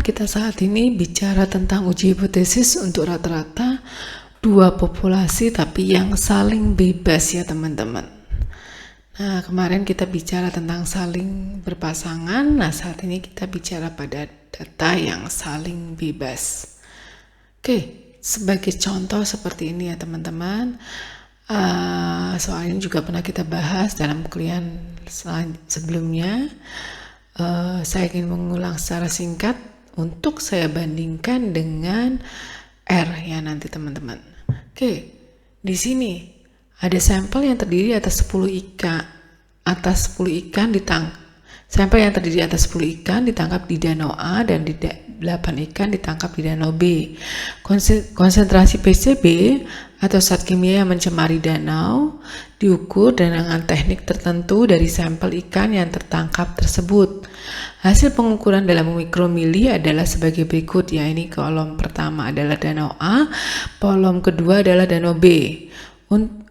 kita saat ini bicara tentang uji hipotesis untuk rata-rata dua populasi tapi yang saling bebas ya teman-teman. Nah, kemarin kita bicara tentang saling berpasangan. Nah, saat ini kita bicara pada data yang saling bebas. Oke, sebagai contoh seperti ini ya teman-teman. Soal ini juga pernah kita bahas dalam kuliah sebelumnya. Saya ingin mengulang secara singkat untuk saya bandingkan dengan R ya nanti teman-teman. Oke, di sini ada sampel yang terdiri atas 10 ikan. Sampel yang terdiri atas 10 ikan ditangkap di danau A dan 8 ikan ditangkap di danau B. Konsentrasi PCB atau zat kimia yang mencemari danau diukur dengan teknik tertentu dari sampel ikan yang tertangkap tersebut. Hasil pengukuran dalam mikromili adalah sebagai berikut, ya ini kolom pertama adalah danau A, kolom kedua adalah danau B.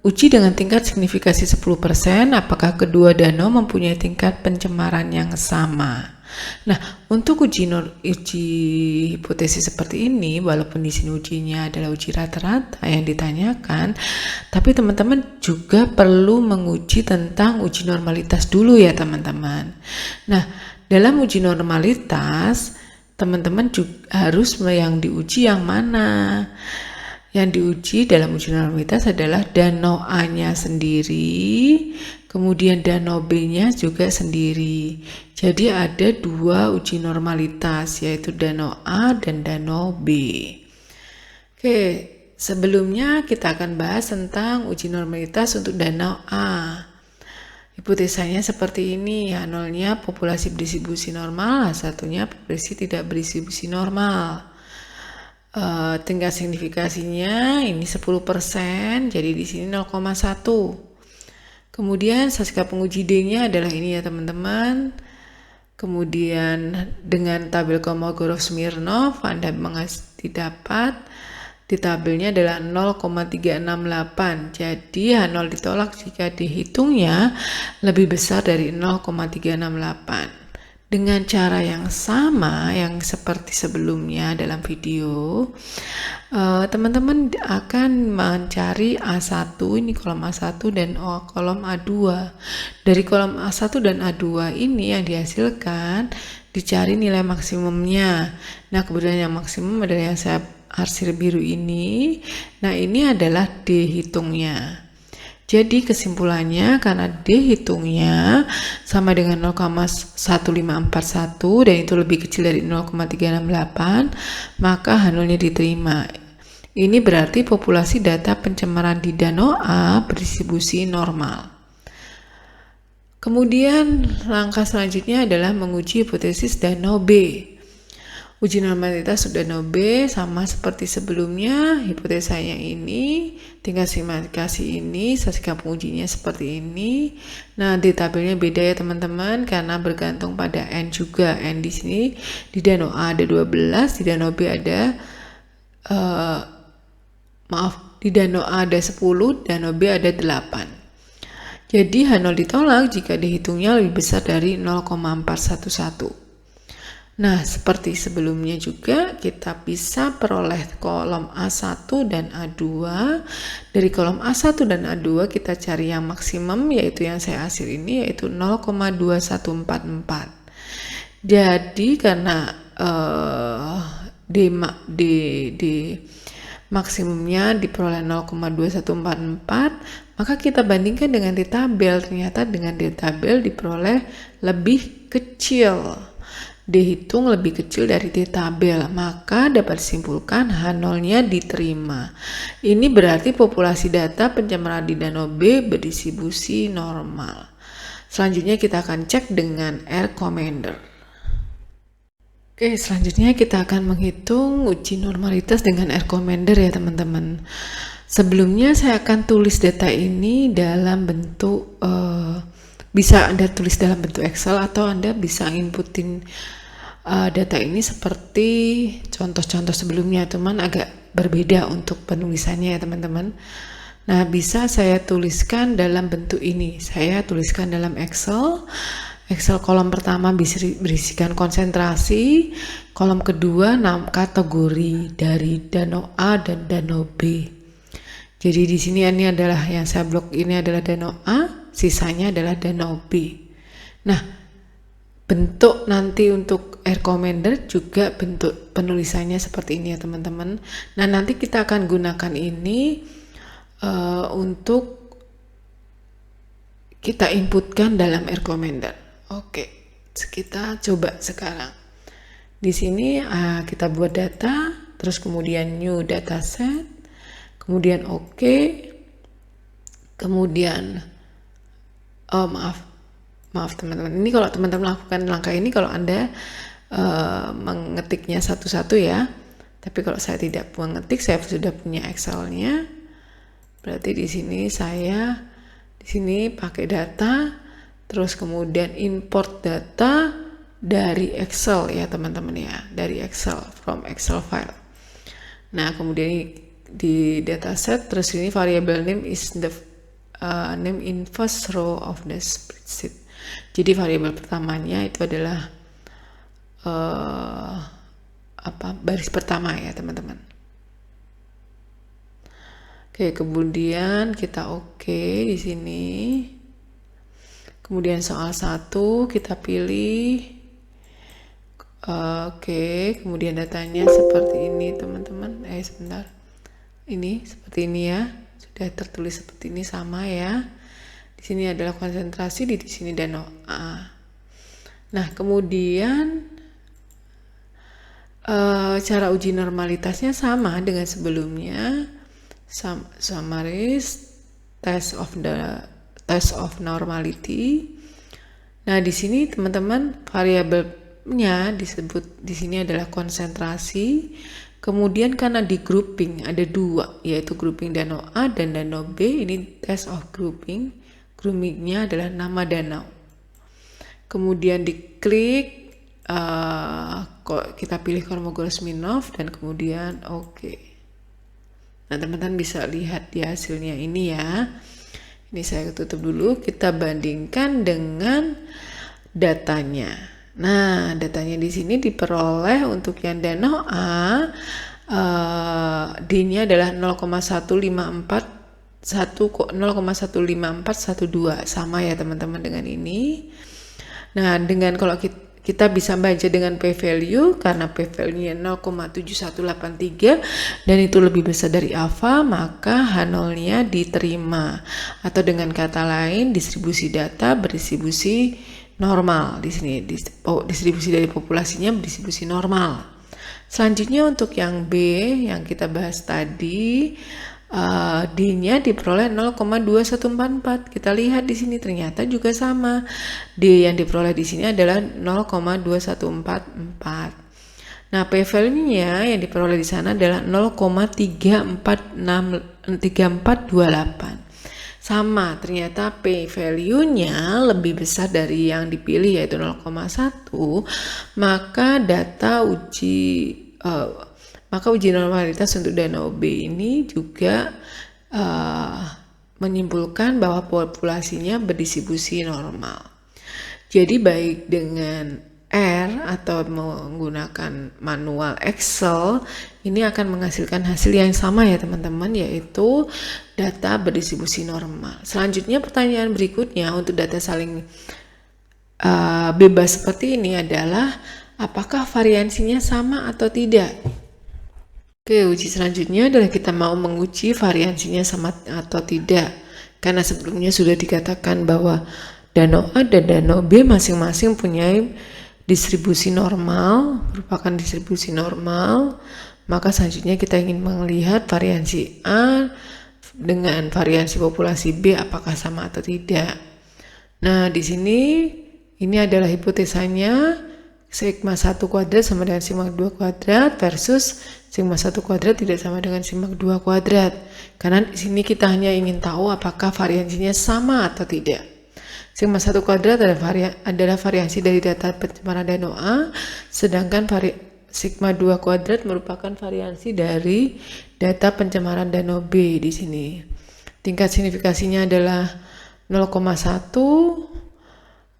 Uji dengan tingkat signifikasi 10%, apakah kedua danau mempunyai tingkat pencemaran yang sama. Nah, untuk uji hipotesis seperti ini, walaupun di sini ujinya adalah uji rata-rata yang ditanyakan, tapi teman-teman juga perlu menguji tentang uji normalitas dulu ya teman-teman. Nah, dalam uji normalitas, teman-teman juga harus yang diuji yang mana? Yang diuji dalam uji normalitas adalah danau A-nya sendiri, kemudian danau B-nya juga sendiri. Jadi ada dua uji normalitas, yaitu danau A dan danau B. Oke, sebelumnya kita akan bahas tentang uji normalitas untuk danau A. Hipotesanya seperti ini, H0-nya populasi berdistribusi normal, H1-nya populasi tidak berdistribusi normal. Tingkat signifikasinya ini 10%, jadi di sini 0,1. Kemudian saska penguji D-nya adalah ini ya teman-teman. Kemudian dengan tabel Kolmogorov-Smirnov Anda didapat di tabelnya adalah 0,368. Jadi H0 ditolak jika dihitungnya lebih besar dari 0,368. Dengan cara yang sama yang seperti sebelumnya dalam video, teman-teman akan mencari A1, ini kolom A1 dan kolom A2. Dari kolom A1 dan A2 ini yang dihasilkan dicari nilai maksimumnya. Nah, kemudian yang maksimum adalah yang saya arsir biru ini. Nah, ini adalah dihitungnya. Jadi kesimpulannya karena D hitungnya sama dengan 0,1541 dan itu lebih kecil dari 0,368, maka H0-nya diterima. Ini berarti populasi data pencemaran di danau A berdistribusi normal. Kemudian langkah selanjutnya adalah menguji hipotesis danau B. Uji normalitas danau B sama seperti sebelumnya, hipotesanya ini, tingkat signifikasi ini, saska pengujinya seperti ini. Nah, di tabelnya beda ya teman-teman karena bergantung pada N juga. N di sini di danau A ada 12, di danau B ada di danau A ada 10, danau B ada 8. Jadi H0 ditolak jika dihitungnya lebih besar dari 0,411. Nah, seperti sebelumnya juga kita bisa peroleh kolom A1 dan A2. Dari kolom A1 dan A2 kita cari yang maksimum, yaitu yang saya hasil ini, yaitu 0,2144. Jadi karena di maksimumnya diperoleh 0,2144, maka kita bandingkan dengan di tabel. Ternyata dengan di tabel diperoleh lebih kecil. Dihitung lebih kecil dari di tabel, maka dapat disimpulkan H0-nya diterima. Ini berarti populasi data pencemaran di danau B berdistribusi normal. Selanjutnya kita akan cek dengan R Commander. Oke, selanjutnya kita akan menghitung uji normalitas dengan R Commander ya teman-teman. Sebelumnya saya akan tulis data ini dalam bentuk bisa Anda tulis dalam bentuk Excel atau Anda bisa inputin data ini seperti contoh-contoh sebelumnya, teman agak berbeda untuk penulisannya ya teman-teman. Nah, bisa saya tuliskan dalam bentuk ini. Saya tuliskan dalam Excel. Excel kolom pertama berisikan konsentrasi, kolom kedua kategori dari danau A dan danau B. Jadi di sini ini adalah yang saya blok, ini adalah danau A, sisanya adalah danau B. Nah, bentuk nanti untuk air commander juga bentuk penulisannya seperti ini ya teman-teman. Nah, nanti kita akan gunakan ini untuk kita inputkan dalam air commander. Oke, kita coba sekarang. Di sini kita buat data, terus kemudian new dataset, kemudian oke, kemudian maaf teman-teman, ini kalau teman-teman lakukan langkah ini kalau Anda mengetiknya satu-satu ya, tapi kalau saya tidak mengetik, saya sudah punya Excelnya, berarti di sini saya pakai data, terus kemudian import data dari Excel ya teman-teman ya, dari Excel, from Excel file. Nah kemudian di dataset, terus ini variable name is the name in first row of the spreadsheet. Jadi variabel pertamanya itu adalah baris pertama ya teman-teman. Oke, kemudian kita oke di sini. Kemudian soal 1 kita pilih. Oke, kemudian datanya seperti ini teman-teman. Sebentar. Ini seperti ini ya. Sudah tertulis seperti ini sama ya. Di sini adalah konsentrasi, di sini danau A. Nah, kemudian cara uji normalitasnya sama dengan sebelumnya. Summaries, test of normality. Nah, di sini teman-teman variabelnya disebut di sini adalah konsentrasi. Kemudian karena di grouping ada 2, yaitu grouping danau A dan danau B. Ini test of grouping. Groupingnya adalah nama danau. Kemudian diklik, kita pilih Kolmogorov-Smirnov dan kemudian oke. Nah teman-teman bisa lihat di hasilnya ini ya. Ini saya tutup dulu, kita bandingkan dengan datanya. Nah, datanya di sini diperoleh untuk yang danau A, D-nya adalah 0,15412, sama ya teman-teman dengan ini. Nah, dengan kalau kita bisa baca dengan p-value, karena p-value-nya 0,7183 dan itu lebih besar dari alpha, maka H0-nya diterima. Atau dengan kata lain, distribusi data berdistribusi normal. Di sini distribusi dari populasinya berdistribusi normal. Selanjutnya untuk yang B yang kita bahas tadi, D-nya diperoleh 0,2144. Kita lihat di sini ternyata juga sama. D yang diperoleh di sini adalah 0,2144. Nah, p-value-nya yang diperoleh di sana adalah 0,3428. Sama, ternyata p-value-nya lebih besar dari yang dipilih yaitu 0,1. Maka uji normalitas untuk danau B ini juga menyimpulkan bahwa populasinya berdistribusi normal. Jadi baik dengan R atau menggunakan manual Excel, ini akan menghasilkan hasil yang sama ya teman-teman, yaitu data berdistribusi normal. Selanjutnya pertanyaan berikutnya untuk data saling bebas seperti ini adalah apakah variansinya sama atau tidak. Oke, uji selanjutnya adalah kita mau menguji variansinya sama atau tidak. Karena sebelumnya sudah dikatakan bahwa danau A dan danau B masing-masing punya distribusi normal, merupakan distribusi normal. Maka selanjutnya kita ingin melihat variansi A dengan variansi populasi B apakah sama atau tidak. Nah, di sini ini adalah hipotesanya sigma 1 kuadrat sama dengan sigma 2 kuadrat versus sigma 1 kuadrat tidak sama dengan sigma 2 kuadrat. Karena di sini kita hanya ingin tahu apakah variansinya sama atau tidak. Sigma 1 kuadrat adalah variansi dari data pencemaran danau A, sedangkan sigma 2 kuadrat merupakan variansi dari data pencemaran danau B di sini. Tingkat signifikasinya adalah 0,1,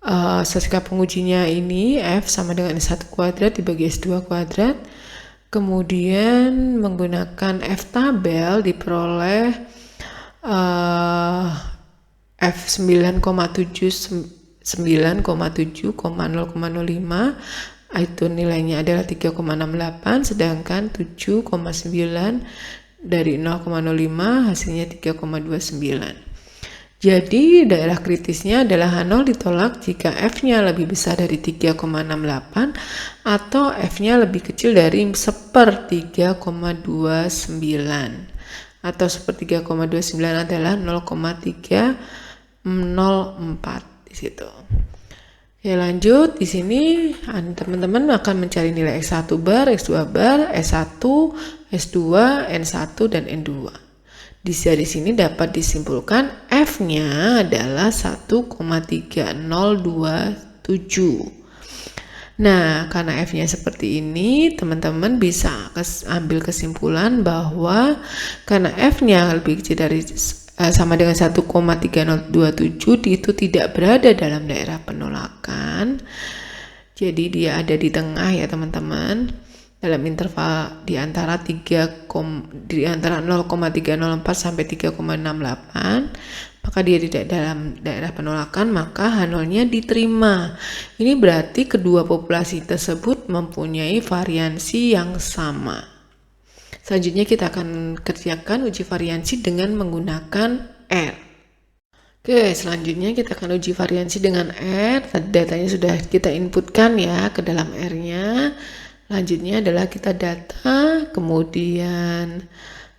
Statistika pengujinya ini F sama dengan S1 kuadrat dibagi S2 kuadrat. Kemudian menggunakan F tabel diperoleh F 9,7,0,05 itu nilainya adalah 3,68, sedangkan 7,9 dari 0,05 hasilnya 3,29. Jadi daerah kritisnya adalah H0 ditolak jika F-nya lebih besar dari 3,68 atau F-nya lebih kecil dari 1/3,29 atau 1/3,29 adalah 0,304 di situ. Oke, lanjut. Di sini teman-teman akan mencari nilai X1 bar, X2 bar, S1, S2, N1 dan N2. Dari sini dapat disimpulkan F-nya adalah 1,3027. Nah, karena F-nya seperti ini, teman-teman bisa ambil kesimpulan bahwa karena F-nya lebih kecil dari sama dengan 1,3027 itu tidak berada dalam daerah penolakan. Jadi dia ada di tengah ya teman-teman. Dalam interval di antara 0,304 sampai 3,68, maka dia tidak dalam daerah penolakan, maka H0-nya diterima. Ini berarti kedua populasi tersebut mempunyai variansi yang sama. Selanjutnya kita akan kerjakan uji variansi dengan menggunakan R. Oke, selanjutnya kita akan uji variansi dengan R. Datanya sudah kita inputkan ya ke dalam R-nya. Selanjutnya adalah kita data, kemudian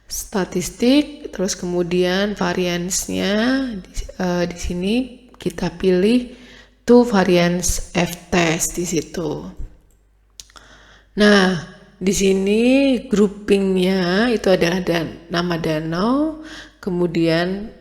statistik, terus kemudian variansnya di sini kita pilih to variance f-test di situ. Nah, di sini groupingnya itu adalah nama danau, kemudian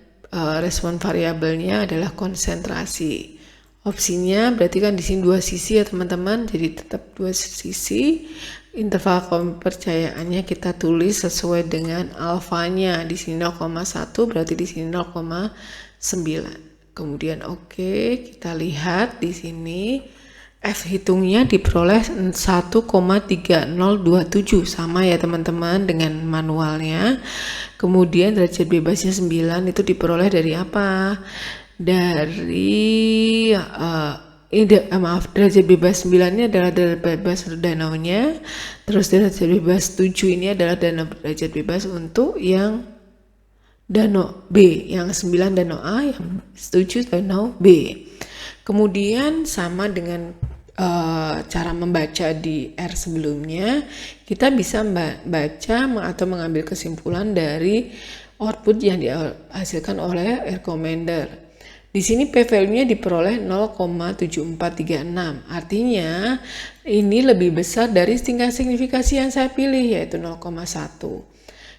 respon variabelnya adalah konsentrasi. Opsinya berarti kan di sini dua sisi ya teman-teman, jadi tetap dua sisi. Interval kepercayaannya kita tulis sesuai dengan alfanya. Di sini 0,1 berarti di sini 0,9. Kemudian oke, kita lihat di sini F hitungnya diperoleh 1,3027 sama ya teman-teman dengan manualnya. Kemudian derajat bebasnya 9 itu diperoleh dari apa? Dari derajat bebas 9 ini adalah derajat bebas danaunya, terus derajat bebas 7 ini adalah derajat bebas untuk yang danau B, yang 9 danau A, yang 7 danau B. Kemudian sama dengan cara membaca di R sebelumnya, kita bisa baca atau mengambil kesimpulan dari output yang dihasilkan oleh R Commander. Di sini p-value-nya diperoleh 0,7436. Artinya ini lebih besar dari tingkat signifikasi yang saya pilih yaitu 0,1.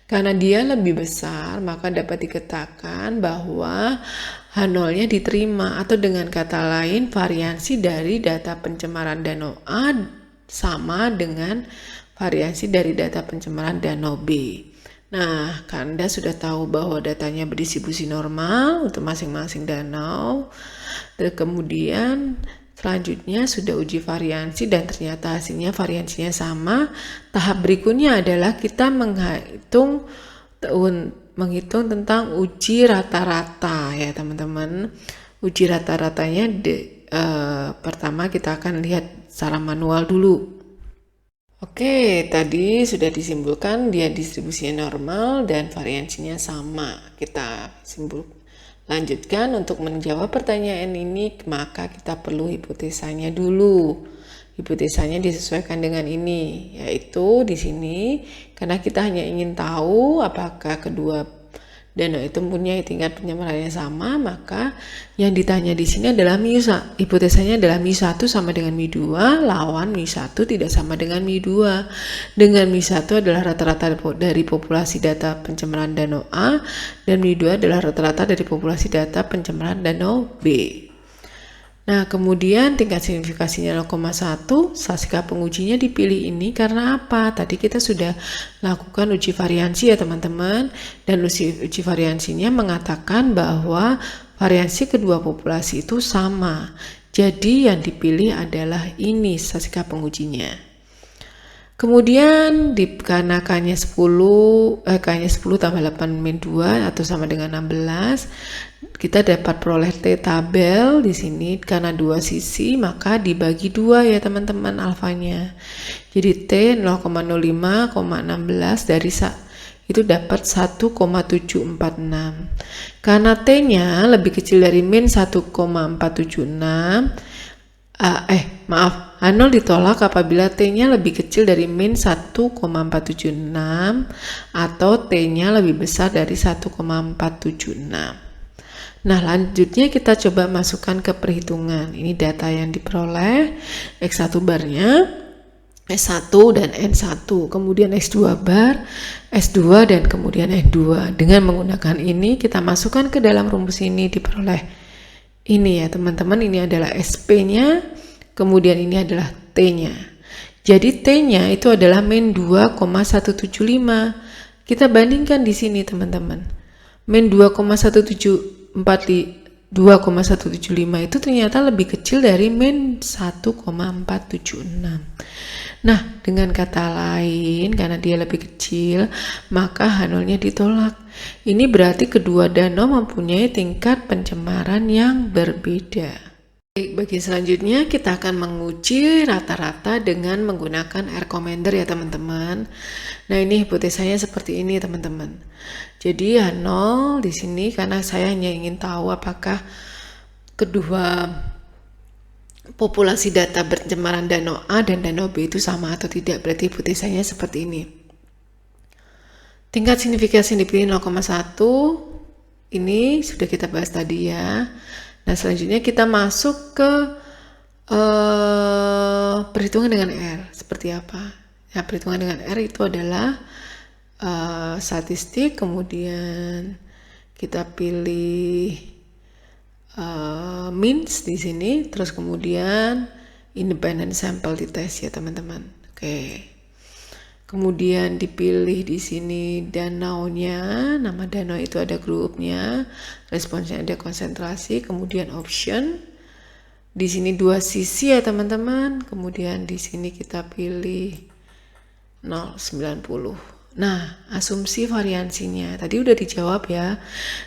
Karena dia lebih besar, maka dapat dikatakan bahwa H0-nya diterima, atau dengan kata lain variansi dari data pencemaran danau A sama dengan variansi dari data pencemaran danau B. Nah, Anda sudah tahu bahwa datanya berdistribusi normal untuk masing-masing danau. Dan kemudian selanjutnya sudah uji variansi dan ternyata hasilnya variansinya sama. Tahap berikutnya adalah kita menghitung tentang uji rata-rata ya teman-teman. Uji rata-ratanya pertama kita akan lihat secara manual dulu. Oke, tadi sudah disimpulkan dia distribusinya normal dan variansinya sama. Kita lanjutkan untuk menjawab pertanyaan ini, maka kita perlu hipotesanya dulu. Hipotesanya disesuaikan dengan ini, yaitu di sini karena kita hanya ingin tahu apakah kedua danau itu mempunyai tingkat pencemaran yang sama, maka yang ditanya di sini adalah μ1. Hipotesanya adalah μ1 sama dengan μ2 lawan μ1 tidak sama dengan μ2. Dengan μ1 adalah rata-rata dari populasi data pencemaran danau A dan μ2 adalah rata-rata dari populasi data pencemaran danau B. Nah, kemudian tingkat signifikasinya 0,1, statistika pengujinya dipilih ini karena apa? Tadi kita sudah lakukan uji variansi ya teman-teman, dan uji variansinya mengatakan bahwa variansi kedua populasi itu sama. Jadi yang dipilih adalah ini sikap pengujinya. Kemudian dikarenakannya 10 tambah 8 min 2 atau sama dengan 16, kita dapat peroleh T tabel di sini karena dua sisi maka dibagi 2 ya teman-teman alfanya. Jadi T 0,05,16 dari itu dapat 1,746. Karena T-nya lebih kecil dari min 1,476, H0 ditolak apabila T-nya lebih kecil dari min 1,476 atau T-nya lebih besar dari 1,476. Nah, lanjutnya kita coba masukkan ke perhitungan. Ini data yang diperoleh, X1 barnya, S1 dan N1, kemudian X2 bar, S2 dan kemudian N2. Dengan menggunakan ini kita masukkan ke dalam rumus ini diperoleh ini ya teman-teman, ini adalah SP-nya, kemudian ini adalah T-nya. Jadi T-nya itu adalah min 2,175. Kita bandingkan di sini teman-teman. Min 2,175 itu ternyata lebih kecil dari min 1,476. Nah, dengan kata lain, karena dia lebih kecil, maka H0-nya ditolak. Ini berarti kedua danau mempunyai tingkat pencemaran yang berbeda. Baik, bagi selanjutnya kita akan menguji rata-rata dengan menggunakan air commander ya teman-teman. Nah, ini hipotesanya seperti ini teman-teman. Jadi H0 di sini karena saya hanya ingin tahu apakah kedua populasi data pencemaran danau A dan danau B itu sama atau tidak. Berarti hipotesanya seperti ini. Tingkat signifikasi dipilih 0,1. Ini sudah kita bahas tadi ya. Nah, selanjutnya kita masuk ke perhitungan dengan R. Seperti apa? Ya, perhitungan dengan R itu adalah statistik, kemudian kita pilih means di sini, terus kemudian independent sample di tes ya teman-teman. Oke. Kemudian dipilih di sini danaunya, nama danau itu ada grupnya, responsnya ada konsentrasi, kemudian option. Di sini dua sisi ya teman-teman. Kemudian di sini kita pilih 0,90. Nah, asumsi variansinya tadi udah dijawab ya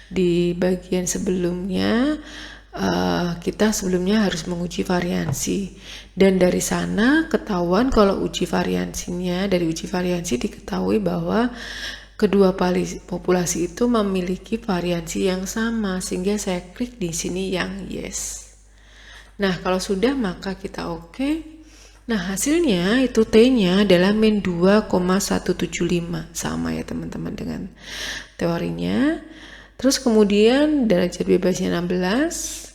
di bagian sebelumnya. Kita sebelumnya harus menguji variansi, dan dari sana ketahuan kalau uji variansinya, dari uji variansi diketahui bahwa kedua populasi itu memiliki variansi yang sama, sehingga saya klik di sini yang yes. Nah, kalau sudah maka kita oke. Nah, hasilnya itu T-nya adalah min 2,175, sama ya teman-teman dengan teorinya. Terus kemudian derajat bebasnya 16,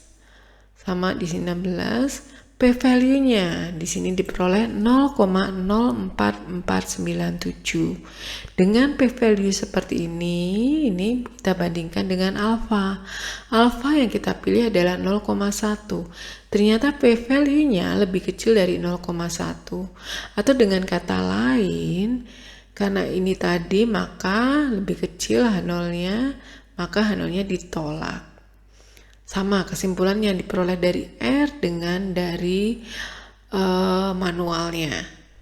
sama di sini 16. P-value-nya di sini diperoleh 0,04497. Dengan P-value seperti ini kita bandingkan dengan alfa. Alfa yang kita pilih adalah 0,1. Ternyata P-value-nya lebih kecil dari 0,1. Atau dengan kata lain, karena ini tadi maka lebih kecil H0-nya, maka H0-nya ditolak. Sama kesimpulan yang diperoleh dari R dengan dari manualnya.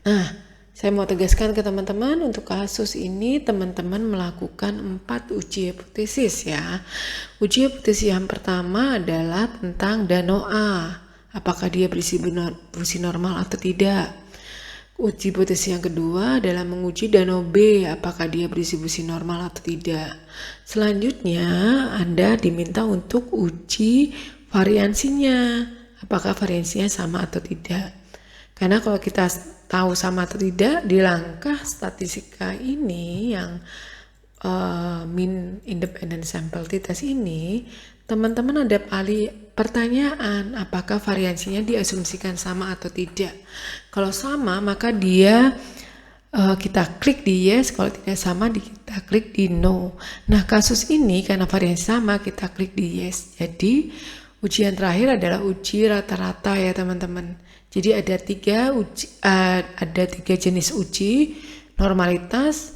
Nah, saya mau tegaskan ke teman-teman, untuk kasus ini teman-teman melakukan 4 uji hipotesis ya. Uji hipotesis yang pertama adalah tentang danau A, apakah dia berisi normal atau tidak. Uji hipotesis yang kedua adalah menguji danau B, apakah dia berisi busi normal atau tidak. Selanjutnya, Anda diminta untuk uji variansinya, apakah variansinya sama atau tidak. Karena kalau kita tahu sama atau tidak, di langkah statistika ini yang mean independent sample t-test ini, teman-teman ada pertanyaan apakah variansinya diasumsikan sama atau tidak. Kalau sama maka dia kita klik di yes, kalau tidak sama kita klik di no. Nah, kasus ini karena variansi sama kita klik di yes. Jadi ujian terakhir adalah uji rata-rata ya teman-teman. Jadi ada tiga jenis uji, normalitas,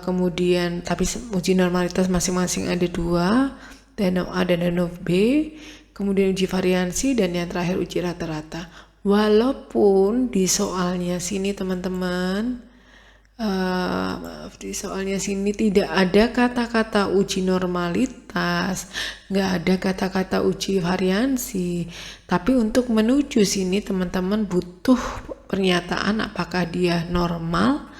kemudian tapi uji normalitas masing-masing ada 2, danau A dan danau B. kemudian uji variansi, dan yang terakhir uji rata-rata. Walaupun di soalnya sini teman-teman, di soalnya sini tidak ada kata-kata uji normalitas, nggak ada kata-kata uji variansi, tapi untuk menuju sini teman-teman butuh pernyataan apakah dia normal,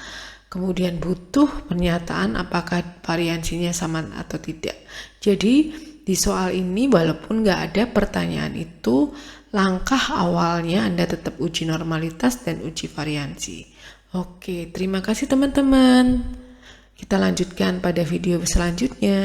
kemudian butuh pernyataan apakah variansinya sama atau tidak. Jadi di soal ini walaupun nggak ada pertanyaan itu, langkah awalnya Anda tetap uji normalitas dan uji variansi. Oke, terima kasih teman-teman. Kita lanjutkan pada video selanjutnya.